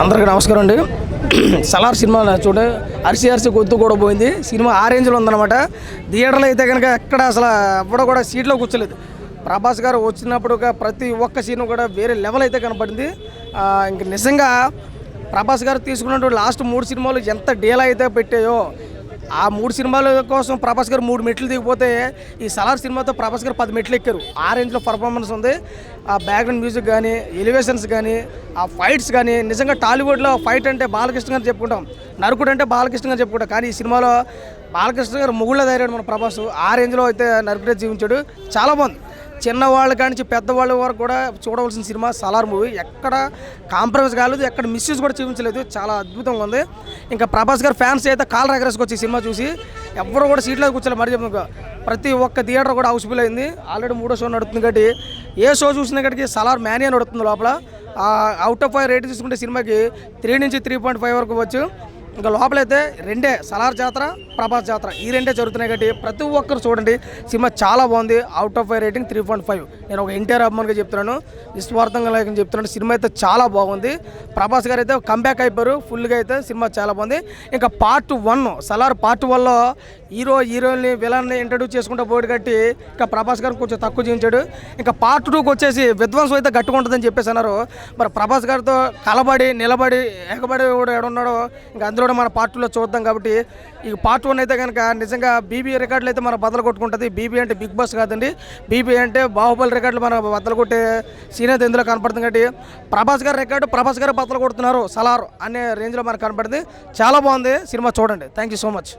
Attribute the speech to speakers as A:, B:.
A: అందరికీ నమస్కారం అండి. సలార్ సినిమా చూడండి, అరిసి గొంతు కూడా పోయింది. సినిమా ఆ రేంజ్లో ఉందన్నమాట. థియేటర్లో అయితే కనుక ఎక్కడ అసలు ఎవ్వడో కూడా సీట్లో కూర్చోలేదు. ప్రభాస్ గారు వచ్చినప్పుడు ప్రతి ఒక్క సీన్ కూడా వేరే లెవెల్ అయితే కనపడింది. ఇంక నిజంగా ప్రభాస్ గారు తీసుకున్నటువంటి లాస్ట్ 3 సినిమాలు ఎంత డీలా అయితే పెట్టాయో, ఆ 3 సినిమాల కోసం ప్రభాస్ గారు 3 మెట్లు దిగిపోతే ఈ సలార్ సినిమాతో ప్రభాస్ గారు 10 మెట్లు ఎక్కారు. ఆ రేంజ్లో పర్ఫార్మెన్స్ ఉంది. ఆ బ్యాక్గ్రౌండ్ మ్యూజిక్ కానీ, ఎలివేషన్స్ కానీ, ఆ ఫైట్స్ కానీ, నిజంగా టాలీవుడ్లో ఫైట్ అంటే బాలకృష్ణ గారు చెప్పుకుంటాం, నరకుడు అంటే బాలకృష్ణ గారు చెప్పుకుంటాం. కానీ ఈ సినిమాలో బాలకృష్ణ గారు ముగుళ్ళ ధైర్యాడు మన ప్రభాస్. ఆ రేంజ్లో అయితే నరకుడే జీవించాడు. చాలా బాగుంది. చిన్నవాళ్ళ కానించి పెద్దవాళ్ళ వరకు కూడా చూడవలసిన సినిమా సలార్ మూవీ. ఎక్కడ కాంప్రమైజ్ కాలేదు, ఎక్కడ మిస్యూజ్ కూడా చూపించలేదు. చాలా అద్భుతంగా ఉంది. ఇంకా ప్రభాస్ గారు ఫ్యాన్స్ అయితే కాల్ ఎగరేసుకొచ్చి సినిమా చూసి ఎవరు కూడా సీట్లో కూర్చోలేదు. మరి చెప్తున్నా, ప్రతి ఒక్క థియేటర్ కూడా హౌస్ఫుల్ అయింది. ఆల్రెడీ 3వ షో నడుతుంది కాబట్టి ఏ షో చూసినా కాడికి సలార్ మ్యానియా నడుతుంది లోపల. అవుట్ ఆఫ్ 5 రేట్ తీసుకుంటే సినిమాకి 3 నుంచి 3.5 వరకు వచ్చు. ఇంకా లోపలైతే రెండే, సలార్ జాతర, ప్రభాస్ జాతర, ఈ రెండే జరుగుతున్నాయి కాబట్టి ప్రతి ఒక్కరు చూడండి. సినిమా చాలా బాగుంది. Out of 5 rating 3.5. నేను ఒక ఎన్టీఆర్ అభిమానిగా చెప్తున్నాను, నిస్వార్థంగా లేకని చెప్తున్నాను. సినిమా అయితే చాలా బాగుంది. ప్రభాస్ గారు అయితే కంబ్యాక్ అయిపోయారు ఫుల్గా. అయితే సినిమా చాలా బాగుంది. ఇంకా పార్ట్ 1 సలార్ పార్ట్ 1లో హీరోయిన్ని విలన్ని ఇంట్రడ్యూస్ చేసుకుంటూ పోటీ కట్టి ఇంకా ప్రభాస్ గారు కొంచెం తక్కువ చేయించాడు. ఇంకా పార్ట్ 2కి వచ్చేసి విధ్వంసం అయితే గట్టిగా ఉంటుందని చెప్పేసి అన్నారు. మరి ప్రభాస్ గారితో కలబడి నిలబడి ఎగబడి కూడా ఎడున్నాడో ఇంకా అందులో మన పార్ట్ 2లో చూద్దాం. కాబట్టి ఈ పార్ట్ 1 అయితే కనుక నిజంగా బీబీ రికార్డులు అయితే మన బద్దలు కొట్టుకుంటుంది. బీబీ అంటే బిగ్ బాస్ కాదండి, బీబీ అంటే బాహుబలి రికార్డులు మన బద్దలు కొట్టే సీన్ అయితే ఇందులో కనపడుతుంది. కాబట్టి ప్రభాస్ గారి రికార్డు ప్రభాస్ గారు బద్దలు కొడుతున్నారు సలార్ అనే రేంజ్లో మనకు కనపడుతుంది. చాలా బాగుంది సినిమా, చూడండి. Thank you so much.